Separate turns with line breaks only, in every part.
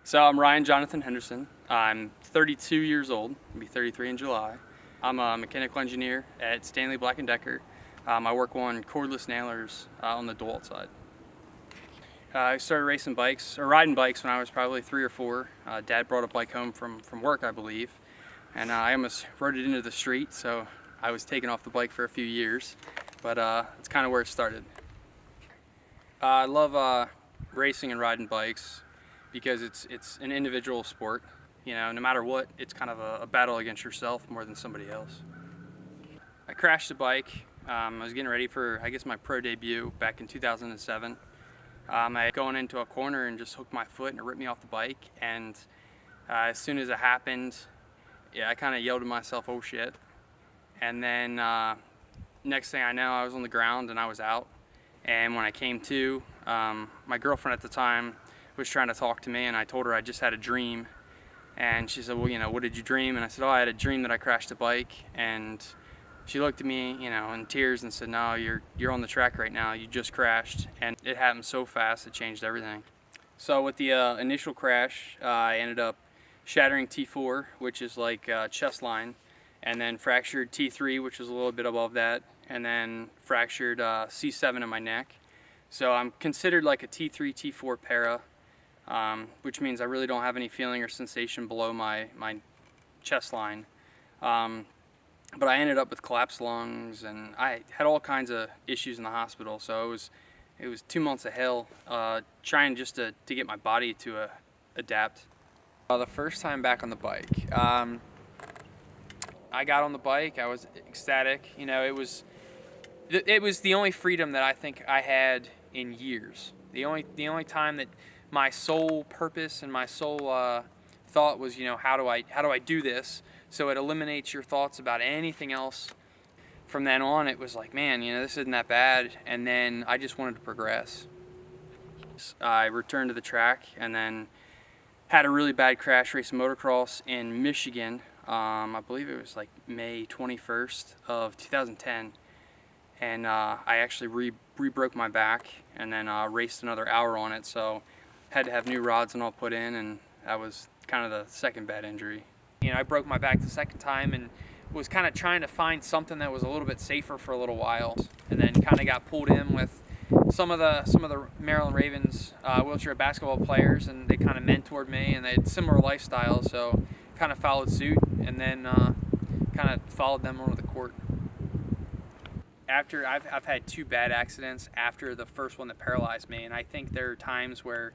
So I'm Ryan Jonathan Henderson. I'm 32 years old. I'll be 33 in July. I'm a mechanical engineer at Stanley Black & Decker. I work on cordless nailers on the DeWalt side. I started racing bikes, or riding bikes, when I was probably 3 or 4. Dad brought a bike home from work, I believe, and I almost rode it into the street, so I was taken off the bike for a few years, but it's kind of where it started. I love racing and riding bikes because it's an individual sport. You know, no matter what, it's kind of a battle against yourself more than somebody else. I crashed a bike. I was getting ready for, I guess, my pro debut back in 2007. I going into a corner and just hooked my foot and it ripped me off the bike. And as soon as it happened, yeah, I kind of yelled to myself, "Oh shit!" And then next thing I know, I was on the ground and I was out. And when I came to, my girlfriend at the time was trying to talk to me, and I told her I just had a dream. And she said, "Well, you know, what did you dream?" And I said, "Oh, I had a dream that I crashed a bike." And she looked at me, you know, in tears and said, "No, you're on the track right now. You just crashed." And it happened so fast, it changed everything. So with the initial crash, I ended up shattering T4, which is like chest line, and then fractured T3, which was a little bit above that, and then fractured C7 in my neck. So I'm considered like a T3, T4 para, which means I really don't have any feeling or sensation below my chest line. But I ended up with collapsed lungs, and I had all kinds of issues in the hospital. So it was 2 months of hell trying just to get my body to adapt. The first time back on the bike, I got on the bike. I was ecstatic. You know, it was the only freedom that I think I had in years. The only time that my sole purpose and my sole thought was, you know, how do I do this? So it eliminates your thoughts about anything else. From then on, it was like, man, you know, this isn't that bad. And then I just wanted to progress. I returned to the track and then had a really bad crash racing motocross in Michigan. I believe it was like May 21st of 2010. And I actually re-broke my back and then raced another hour on it. So had to have new rods and all put in, and that was kind of the second bad injury. You know, I broke my back the second time and was kind of trying to find something that was a little bit safer for a little while, and then kind of got pulled in with some of the Maryland Ravens wheelchair basketball players, and they kind of mentored me, and they had similar lifestyles, so kind of followed suit, and then kind of followed them onto the court. After I've had 2 bad accidents after the first one that paralyzed me, and I think there are times where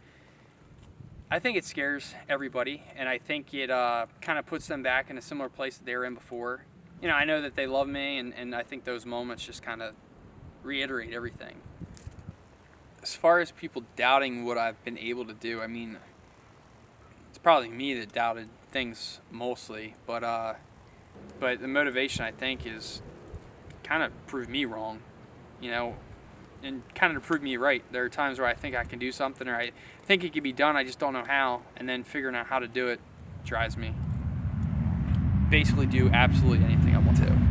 I think it scares everybody, and I think it kind of puts them back in a similar place that they were in before. You know, I know that they love me, and I think those moments just kind of reiterate everything. As far as people doubting what I've been able to do, I mean, it's probably me that doubted things mostly, but the motivation, I think, is kind of prove me wrong, you know, and kind of to prove me right. There are times where I think I can do something, or I think it can be done, I just don't know how, and then figuring out how to do it drives me. Basically do absolutely anything I want to.